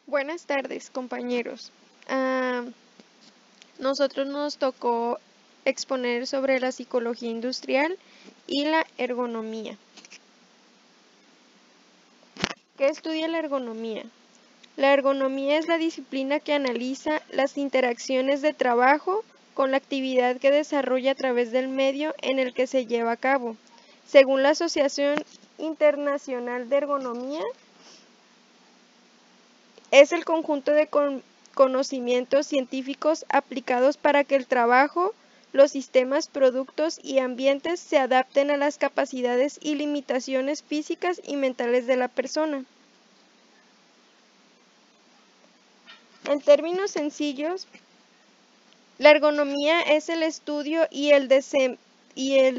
Buenas tardes, compañeros. Ah, Nosotros nos tocó exponer sobre la psicología industrial y la ergonomía. ¿Qué estudia la ergonomía? La ergonomía es la disciplina que analiza las interacciones de trabajo con la actividad que desarrolla a través del medio en el que se lleva a cabo. Según la Asociación Internacional de Ergonomía, es el conjunto de conocimientos científicos aplicados para que el trabajo, los sistemas, productos y ambientes se adapten a las capacidades y limitaciones físicas y mentales de la persona. En términos sencillos, la ergonomía es el estudio y el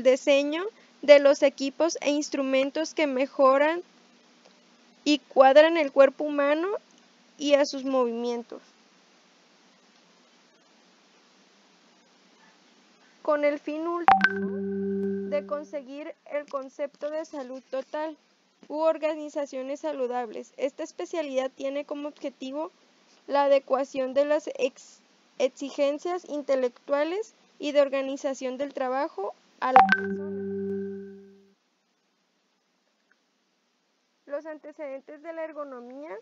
diseño de los equipos e instrumentos que mejoran y cuadran el cuerpo humano y a sus movimientos, con el fin último de conseguir el concepto de salud total u organizaciones saludables. Esta especialidad tiene como objetivo la adecuación de las exigencias intelectuales y de organización del trabajo a la persona. Los antecedentes de la ergonomía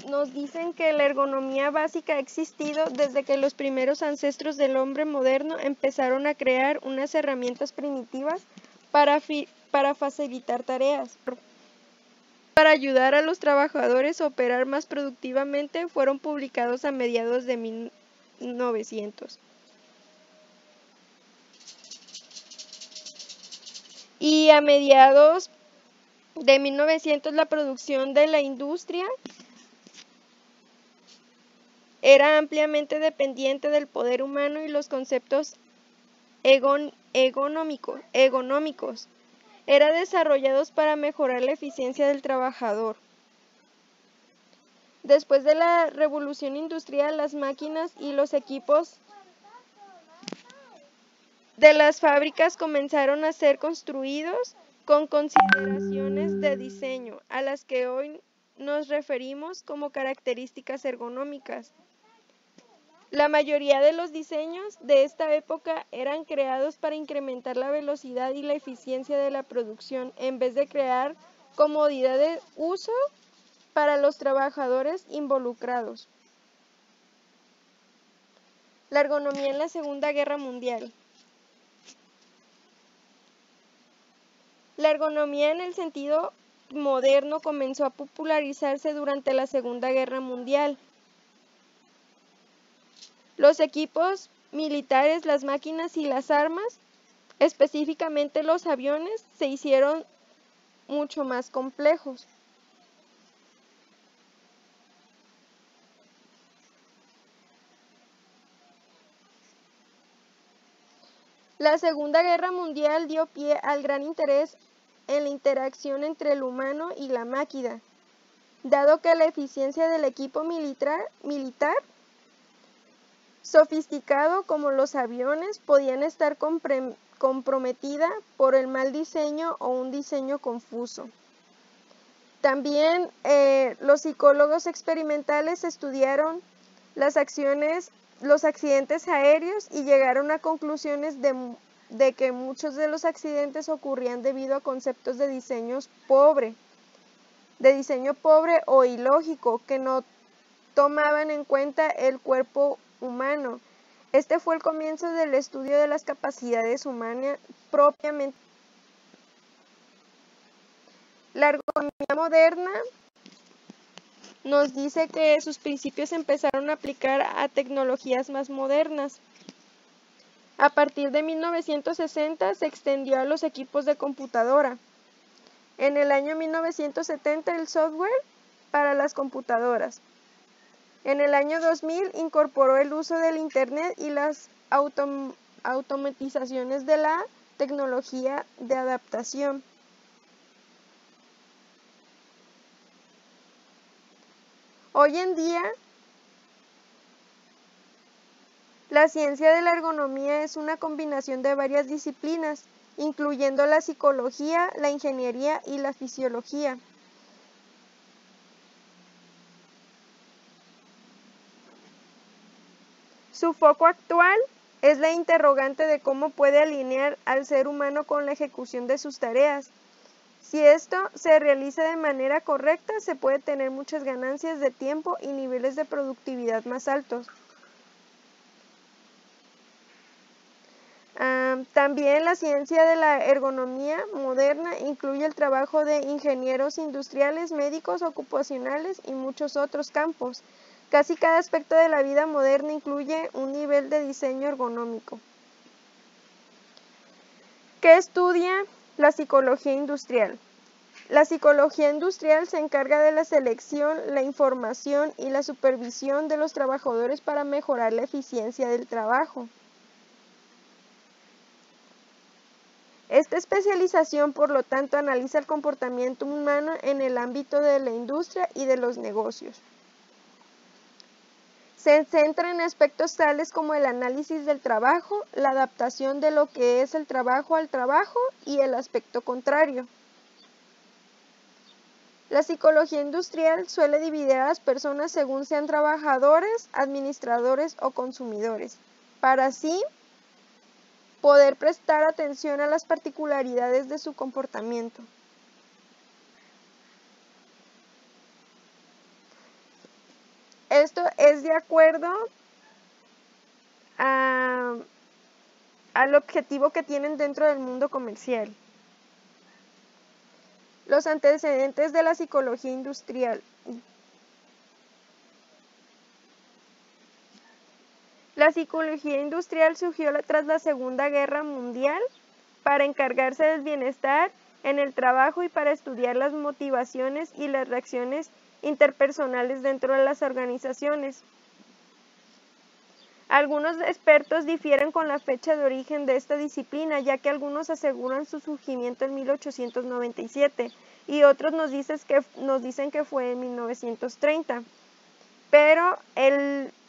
nos dicen que la ergonomía básica ha existido desde que los primeros ancestros del hombre moderno empezaron a crear unas herramientas primitivas para facilitar tareas. Para ayudar a los trabajadores a operar más productivamente, fueron publicados a mediados de 1900. Y a mediados de 1900 la producción de la industria era ampliamente dependiente del poder humano y los conceptos ergonómicos eran desarrollados para mejorar la eficiencia del trabajador. Después de la revolución industrial, las máquinas y los equipos de las fábricas comenzaron a ser construidos con consideraciones de diseño, a las que hoy nos referimos como características ergonómicas. La mayoría de los diseños de esta época eran creados para incrementar la velocidad y la eficiencia de la producción, en vez de crear comodidad de uso para los trabajadores involucrados. La ergonomía en la Segunda Guerra Mundial. La ergonomía en el sentido moderno comenzó a popularizarse durante la Segunda Guerra Mundial. Los equipos militares, las máquinas y las armas, específicamente los aviones, se hicieron mucho más complejos. La Segunda Guerra Mundial dio pie al gran interés en la interacción entre el humano y la máquina, dado que la eficiencia del equipo militar sofisticado como los aviones podían estar comprometida por el mal diseño o un diseño confuso. También los psicólogos experimentales estudiaron los accidentes aéreos y llegaron a conclusiones de que muchos de los accidentes ocurrían debido a conceptos de diseño pobre o ilógico que no tomaban en cuenta el cuerpo humano. Este fue el comienzo del estudio de las capacidades humanas propiamente. La ergonomía moderna nos dice que sus principios empezaron a aplicar a tecnologías más modernas. A partir de 1960 se extendió a los equipos de computadora. En el año 1970 el software para las computadoras. En el año 2000 incorporó el uso del Internet y las automatizaciones de la tecnología de adaptación. Hoy en día, la ciencia de la ergonomía es una combinación de varias disciplinas incluyendo la psicología, la ingeniería y la fisiología. Su foco actual es la interrogante de cómo puede alinear al ser humano con la ejecución de sus tareas. Si esto se realiza de manera correcta, se puede tener muchas ganancias de tiempo y niveles de productividad más altos. También la ciencia de la ergonomía moderna incluye el trabajo de ingenieros industriales, médicos, ocupacionales y muchos otros campos. Casi cada aspecto de la vida moderna incluye un nivel de diseño ergonómico. ¿Qué estudia la psicología industrial? La psicología industrial se encarga de la selección, la información y la supervisión de los trabajadores para mejorar la eficiencia del trabajo. Esta especialización, por lo tanto, analiza el comportamiento humano en el ámbito de la industria y de los negocios. Se centra en aspectos tales como el análisis del trabajo, la adaptación de lo que es el trabajo al trabajo y el aspecto contrario. La psicología industrial suele dividir a las personas según sean trabajadores, administradores o consumidores, para así poder prestar atención a las particularidades de su comportamiento. Esto es de acuerdo al objetivo que tienen dentro del mundo comercial. Los antecedentes de la psicología industrial. La psicología industrial surgió tras la Segunda Guerra Mundial para encargarse del bienestar en el trabajo y para estudiar las motivaciones y las reacciones interpersonales dentro de las organizaciones. Algunos expertos difieren con la fecha de origen de esta disciplina, ya que algunos aseguran su surgimiento en 1897 y otros nos dicen que fue en 1930, pero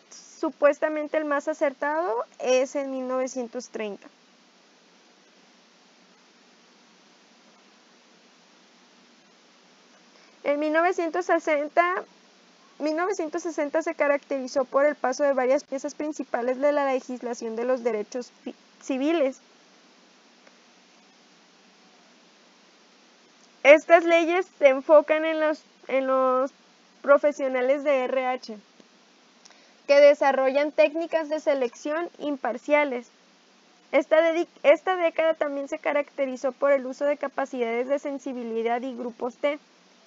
supuestamente el más acertado es en 1930. En 1960 se caracterizó por el paso de varias piezas principales de la legislación de los derechos civiles. Estas leyes se enfocan en los profesionales de RH, que desarrollan técnicas de selección imparciales. Esta década también se caracterizó por el uso de capacidades de sensibilidad y grupos T,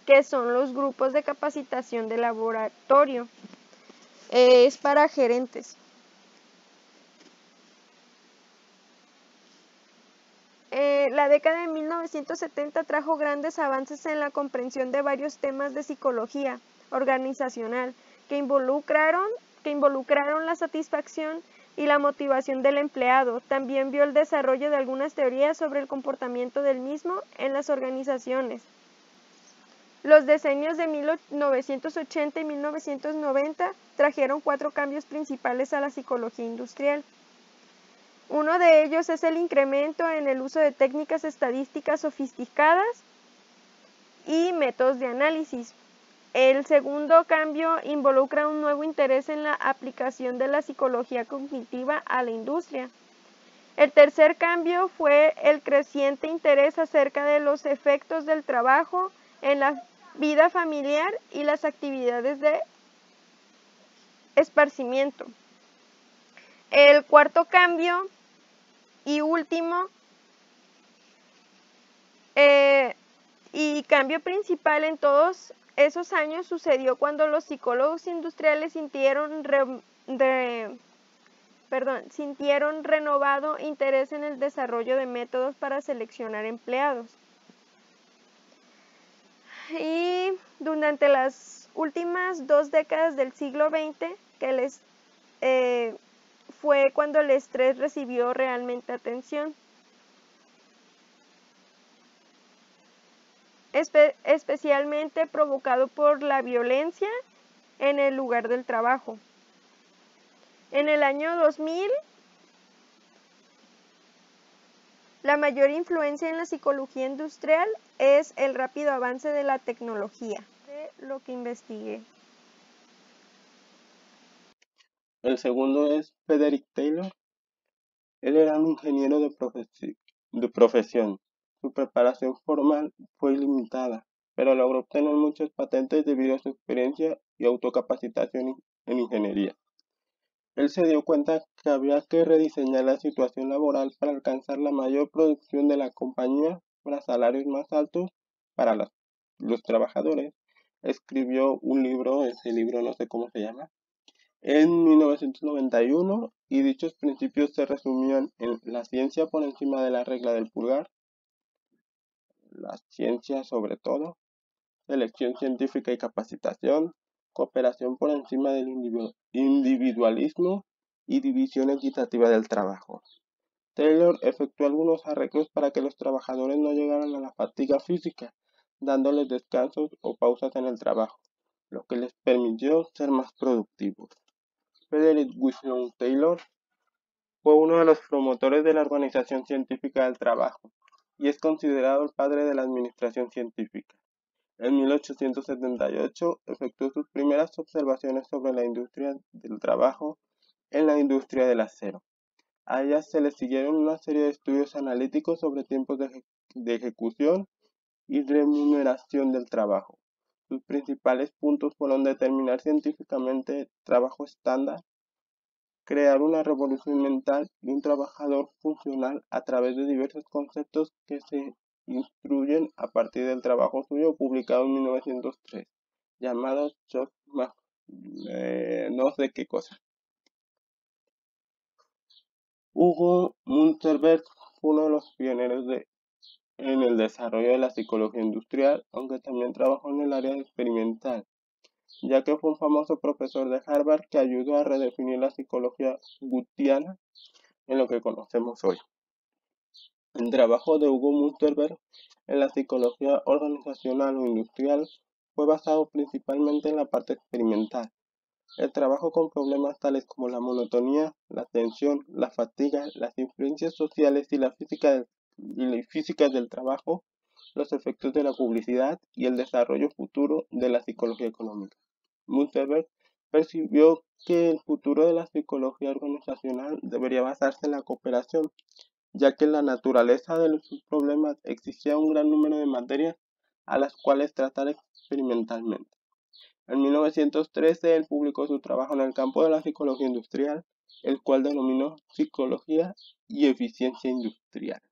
que son los grupos de capacitación de laboratorio. Es para gerentes. La década de 1970 trajo grandes avances en la comprensión de varios temas de psicología organizacional que involucraron la satisfacción y la motivación del empleado. También vio el desarrollo de algunas teorías sobre el comportamiento del mismo en las organizaciones. Los decenios de 1980 y 1990 trajeron 4 cambios principales a la psicología industrial. Uno de ellos es el incremento en el uso de técnicas estadísticas sofisticadas y métodos de análisis. El segundo cambio involucra un nuevo interés en la aplicación de la psicología cognitiva a la industria. El tercer cambio fue el creciente interés acerca de los efectos del trabajo en la vida familiar y las actividades de esparcimiento. El cuarto cambio y último y cambio principal en todos esos años sucedió cuando los psicólogos industriales sintieron renovado interés en el desarrollo de métodos para seleccionar empleados. Y durante las últimas 2 décadas del siglo XX, fue cuando el estrés recibió realmente atención, especialmente provocado por la violencia en el lugar del trabajo. En el año 2000, La mayor influencia en la psicología industrial es el rápido avance de la tecnología, de lo que investigué. El segundo es Frederick Taylor. Él era un ingeniero de profesión. Su preparación formal fue limitada, pero logró obtener muchas patentes debido a su experiencia y autocapacitación en ingeniería. Él se dio cuenta que había que rediseñar la situación laboral para alcanzar la mayor producción de la compañía para salarios más altos para los trabajadores. Escribió un libro, ese libro no sé cómo se llama, en 1991, y dichos principios se resumían en la ciencia por encima de la regla del pulgar, la ciencia sobre todo, selección científica y capacitación, cooperación por encima del individualismo y división equitativa del trabajo. Taylor efectuó algunos arreglos para que los trabajadores no llegaran a la fatiga física, dándoles descansos o pausas en el trabajo, lo que les permitió ser más productivos. Frederick Wilson Taylor fue uno de los promotores de la Organización Científica del Trabajo y es considerado el padre de la administración científica. En 1878 efectuó sus primeras observaciones sobre la industria del trabajo en la industria del acero. A ellas se le siguieron una serie de estudios analíticos sobre tiempos de ejecución y remuneración del trabajo. Sus principales puntos fueron determinar científicamente trabajo estándar, crear una revolución mental y un trabajador funcional a través de diversos conceptos que se instruyen a partir del trabajo suyo publicado en 1903, llamado no sé qué cosa. Hugo Munsterberg fue uno de los pioneros en el desarrollo de la psicología industrial, aunque también trabajó en el área experimental, ya que fue un famoso profesor de Harvard que ayudó a redefinir la psicología gutiana en lo que conocemos hoy. El trabajo de Hugo Munsterberg en la psicología organizacional o industrial fue basado principalmente en la parte experimental. El trabajo con problemas tales como la monotonía, la tensión, la fatiga, las influencias sociales y la física del trabajo, los efectos de la publicidad y el desarrollo futuro de la psicología económica. Munsterberg percibió que el futuro de la psicología organizacional debería basarse en la cooperación, ya que en la naturaleza de sus problemas existía un gran número de materias a las cuales tratar experimentalmente. En 1913 él publicó su trabajo en el campo de la psicología industrial, el cual denominó Psicología y Eficiencia Industrial.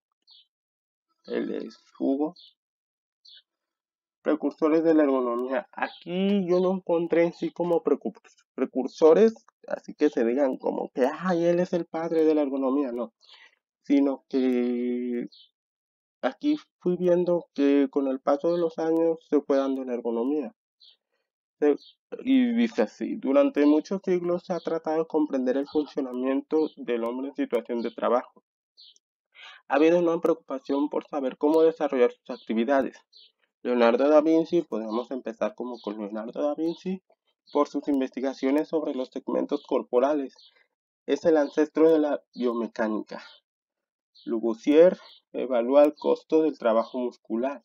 Él es Hugo. Precursores de la ergonomía. Aquí yo no encontré en sí como precursores, así que se digan como que, ay, él es el padre de la ergonomía, no, sino que aquí fui viendo que con el paso de los años se fue dando la ergonomía. Y dice así, durante muchos siglos se ha tratado de comprender el funcionamiento del hombre en situación de trabajo. Ha habido una preocupación por saber cómo desarrollar sus actividades. Leonardo da Vinci, podemos empezar como con Leonardo da Vinci, por sus investigaciones sobre los segmentos corporales. Es el ancestro de la biomecánica. Lavoisier evalúa el costo del trabajo muscular.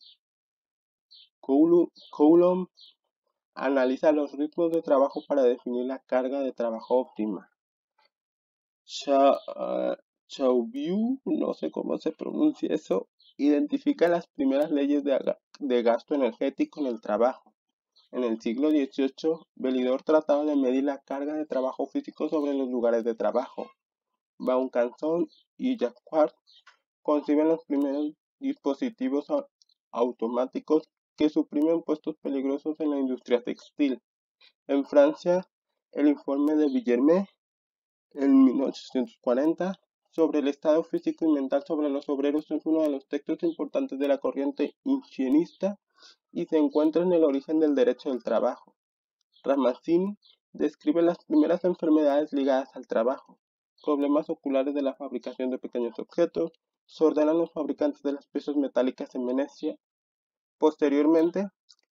Coulomb analiza los ritmos de trabajo para definir la carga de trabajo óptima. Chauvieu, no sé cómo se pronuncia eso, identifica las primeras leyes de gasto energético en el trabajo. En el siglo XVIII, Belidor trataba de medir la carga de trabajo físico sobre los lugares de trabajo. Vaucanson y Jacquard conciben los primeros dispositivos automáticos que suprimen puestos peligrosos en la industria textil. En Francia, el informe de Villermé, en 1840, sobre el estado físico y mental sobre los obreros es uno de los textos importantes de la corriente higienista y se encuentra en el origen del derecho del trabajo. Ramazzini describe las primeras enfermedades ligadas al trabajo, problemas oculares de la fabricación de pequeños objetos, se ordenan los fabricantes de las piezas metálicas en Venecia. Posteriormente,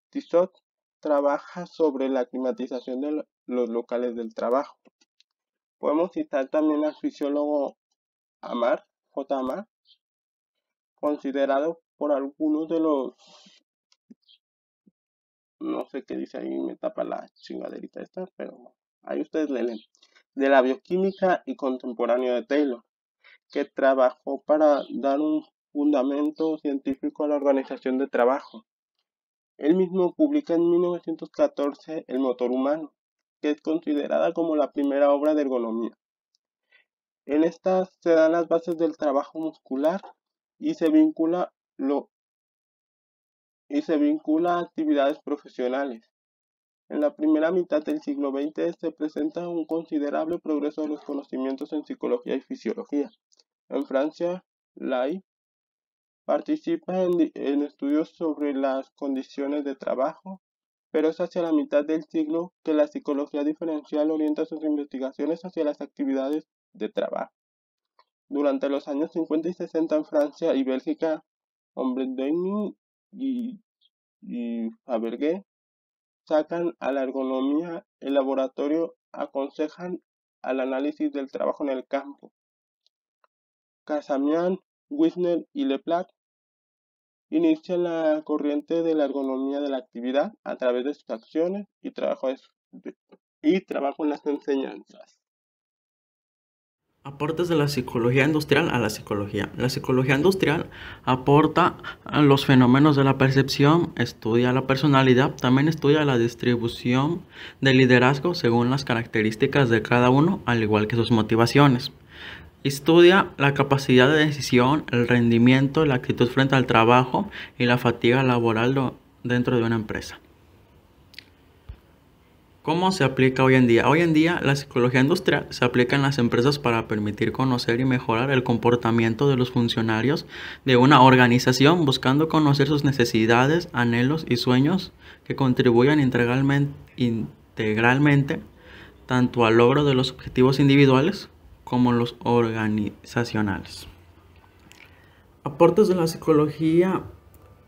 Tissot trabaja sobre la climatización de los locales del trabajo. Podemos citar también al fisiólogo J. Amar, considerado por algunos de los, no sé qué dice ahí, me tapa la chingaderita esta, pero ahí ustedes leen, de la bioquímica y contemporáneo de Taylor, que trabajó para dar un fundamento científico a la organización de trabajo. Él mismo publica en 1914 El motor humano, que es considerada como la primera obra de ergonomía. En esta se dan las bases del trabajo muscular y se vincula a actividades profesionales. En la primera mitad del siglo XX se presenta un considerable progreso de los conocimientos en psicología y fisiología. En Francia, Lai participa en estudios sobre las condiciones de trabajo, pero es hacia la mitad del siglo que la psicología diferencial orienta sus investigaciones hacia las actividades de trabajo. Durante los años 50 y 60 en Francia y Bélgica, Ombredeni y Fabergé sacan a la ergonomía, el laboratorio aconsejan al análisis del trabajo en el campo. Casamian, Wisner y Leplac inician la corriente de la ergonomía de la actividad a través de sus acciones y trabajo en las enseñanzas. Aportes de la psicología industrial a la psicología. La psicología industrial aporta a los fenómenos de la percepción, estudia la personalidad, también estudia la distribución del liderazgo según las características de cada uno, al igual que sus motivaciones. Estudia la capacidad de decisión, el rendimiento, la actitud frente al trabajo y la fatiga laboral dentro de una empresa. ¿Cómo se aplica hoy en día? Hoy en día la psicología industrial se aplica en las empresas para permitir conocer y mejorar el comportamiento de los funcionarios de una organización, buscando conocer sus necesidades, anhelos y sueños que contribuyan integralmente tanto al logro de los objetivos individuales como los organizacionales. Aportes de la psicología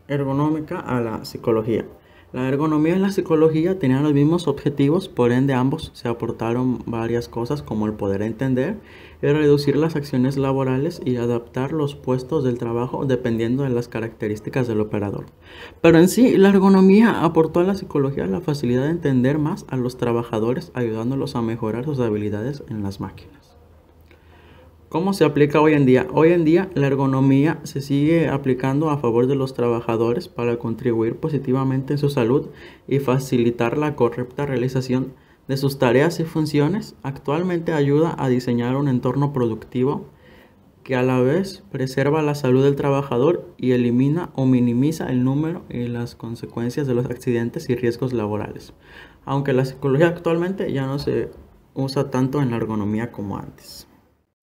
ergonómica a la psicología. La ergonomía y la psicología tenían los mismos objetivos, por ende ambos se aportaron varias cosas como el poder entender y reducir las acciones laborales y adaptar los puestos del trabajo dependiendo de las características del operador. Pero en sí, la ergonomía aportó a la psicología la facilidad de entender más a los trabajadores, ayudándolos a mejorar sus habilidades en las máquinas. ¿Cómo se aplica hoy en día? Hoy en día la ergonomía se sigue aplicando a favor de los trabajadores para contribuir positivamente en su salud y facilitar la correcta realización de sus tareas y funciones. Actualmente ayuda a diseñar un entorno productivo que a la vez preserva la salud del trabajador y elimina o minimiza el número y las consecuencias de los accidentes y riesgos laborales. Aunque la psicología actualmente ya no se usa tanto en la ergonomía como antes.